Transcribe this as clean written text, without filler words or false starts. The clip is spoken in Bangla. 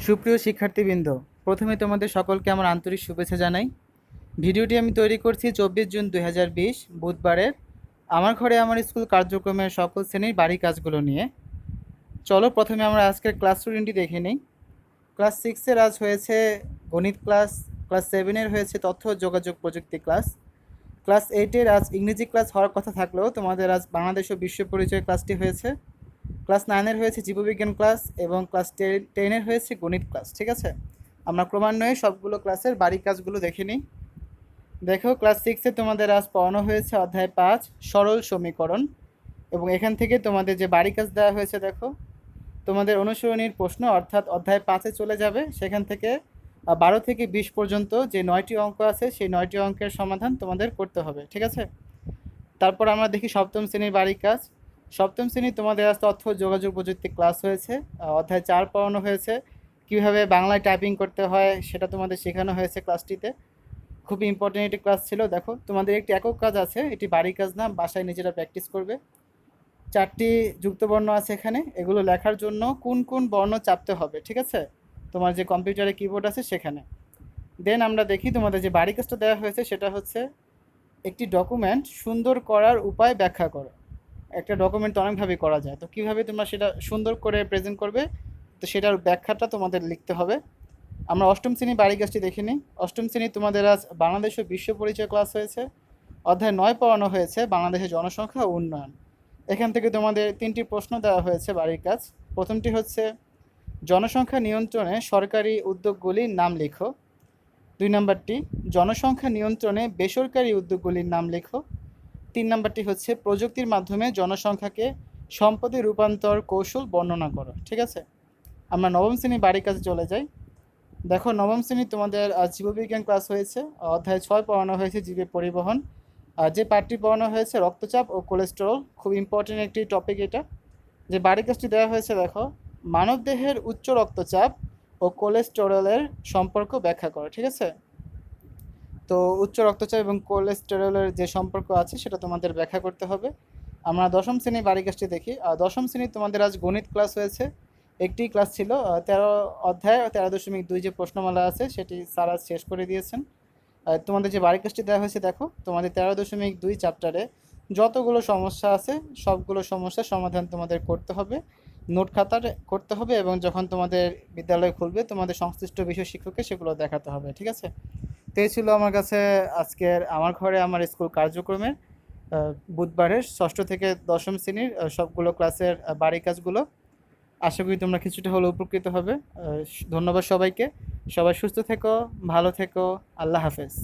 সুপ্রিয় শিক্ষার্থীবৃন্দ, প্রথমে তোমাদের সকলকে আমার আন্তরিক শুভেচ্ছা জানাই। ভিডিওটি আমি তৈরি করছি 24 জুন 2020 বুধবারের আমার ঘরে আমার স্কুল কার্যক্রমের সকল শ্রেণীর বাড়ি কাজগুলো নিয়ে। চলো প্রথমে আমরা আজকের ক্লাস রুটিনটি দেখে নিই। ক্লাস 6-এর আজ হয়েছে গণিত ক্লাস, ক্লাস 7-এর হয়েছে তথ্য যোগাযোগ প্রযুক্তি ক্লাস, ক্লাস 8-এর আজ ইংরেজি ক্লাস হওয়ার কথা থাকলেও তোমাদের আজ বাংলাদেশ ও বিশ্ব পরিচয় ক্লাসটি হয়েছে। ক্লাস 9-এর হয়েছে জীববিজ্ঞান ক্লাস এবং ক্লাস 10-এর হয়েছে গণিত ক্লাস। ঠিক আছে, আমরা ক্রমান্বয়ে সবগুলো ক্লাসের বাড়ি কাজগুলো দেখে নিই। দেখো, ক্লাস 6-এ তোমাদের আজ পড়ানো হয়েছে অধ্যায় 5 সরল সমীকরণ, এবং এখান থেকে তোমাদের যে বাড়ি কাজ দেওয়া হয়েছে দেখো, তোমাদের অনুসরণীর প্রশ্ন অর্থাৎ অধ্যায় 5-এ চলে যাবে, সেখান থেকে 12 থেকে 20 পর্যন্ত যে 9টি অঙ্ক আছে সেই 9টি অঙ্কের সমাধান তোমাদের করতে হবে। ঠিক আছে, তারপর আমরা দেখি সপ্তম শ্রেণীর বাড়ি কাজ। সপ্তম শ্রেণী তোমাদের আজ তথ্য যোগাযোগ প্রযুক্তি ক্লাস হয়েছে, অধ্যায় 4 পড়ানো হয়েছে, কীভাবে বাংলায় টাইপিং করতে হয় সেটা তোমাদের শেখানো হয়েছে ক্লাসটিতে। খুবই ইম্পর্টেন্ট একটি ক্লাস ছিল। দেখো, তোমাদের একটি একক কাজ আছে, এটি বাড়ি কাজ না, বাসায় নিজেরা প্র্যাকটিস করবে। 4টি যুক্তবর্ণ আছে এখানে, এগুলো লেখার জন্য কোন কোন বর্ণ চাপতে হবে, ঠিক আছে, তোমার যে কম্পিউটারে কিবোর্ড আছে সেখানে। দেন আমরা দেখি তোমাদের যে বাড়ি কাজটা দেওয়া হয়েছে সেটা হচ্ছে একটি ডকুমেন্ট সুন্দর করার উপায় ব্যাখ্যা করো। একটা ডকুমেন্ট অনেকভাবে করা যায়, তো কীভাবে তোমরা সেটা সুন্দর করে প্রেজেন্ট করবে, তো সেটার ব্যাখ্যাটা তোমাদের লিখতে হবে। আমরা অষ্টম শ্রেণী বাড়ি কাজটি দেখে নিই। অষ্টম শ্রেণী তোমাদের আজ বাংলাদেশ ও বিশ্ব পরিচয় ক্লাস হয়েছে, অধ্যায় 9 পড়ানো হয়েছে বাংলাদেশের জনসংখ্যা ও উন্নয়ন। এখান থেকে তোমাদের 3টি প্রশ্ন দেওয়া হয়েছে বাড়ির কাজ। প্রথমটি হচ্ছে জনসংখ্যা নিয়ন্ত্রণে সরকারি উদ্যোগগুলির নাম লেখো। 2 নম্বরটি জনসংখ্যা নিয়ন্ত্রণে বেসরকারি উদ্যোগগুলির নাম লেখো। 3 নম্বরটি হচ্ছে প্রযুক্তির মাধ্যমে জনসংখ্যাকে সম্পদে রূপান্তর কৌশল বর্ণনা করো। ঠিক আছে, আমরা নবম শ্রেণী বাড়ির কাছে চলে যাই। দেখো, নবম শ্রেণী তোমাদের জীববিজ্ঞান ক্লাস হয়েছে, অধ্যায় 6 পড়ানো হয়েছে জীবের পরিবহন। যে পাঠটি পড়ানো হয়েছে রক্তচাপ ও কোলেস্টেরল, খুব ইম্পর্টেন্ট একটি টপিক এটা। যে বাড়ির কাজটি দেওয়া হয়েছে দেখো, মানবদেহের উচ্চ রক্তচাপ ও কোলেস্টেরলের সম্পর্ক ব্যাখ্যা করো। ঠিক আছে, তো উচ্চ রক্তচাপ এবং কোলেস্টেরলের যে সম্পর্ক আছে সেটা তোমাদের ব্যাখ্যা করতে হবে। আমরা দশম শ্রেণীর বাড়ি কাজটি দেখি। দশম শ্রেণী তোমাদের আজ গণিত ক্লাস হয়েছে, একটি ক্লাস ছিল। 13 অধ্যায় 13.2 যে প্রশ্নমালা আছে সেটি স্যার আজ শেষ করে দিয়েছেন। তোমাদের যে বাড়ি কাজটি দেওয়া হয়েছে দেখো, তোমাদের 13.2 চ্যাপ্টারে যতগুলো সমস্যা আছে সবগুলো সমস্যার সমাধান তোমাদের করতে হবে, নোট খাতার করতে হবে, এবং যখন তোমাদের বিদ্যালয় খুলবে তোমাদের সংশ্লিষ্ট বিষয় শিক্ষককে সেগুলো দেখাতে হবে। ঠিক আছে, তো এই ছিল আমার কাছে আজকের আমার ঘরে আমার স্কুল কার্যক্রমের বুধবারের 6ষ্ঠ থেকে 10ম শ্রেণীর সবগুলো ক্লাসের বাড়ি কাজগুলো। আশা করি তোমরা কিছুটা হলেও উপকৃত হবে। ধন্যবাদ সবাইকে। সবাই সুস্থ থেকো, ভালো থেকো, আল্লাহ হাফেজ।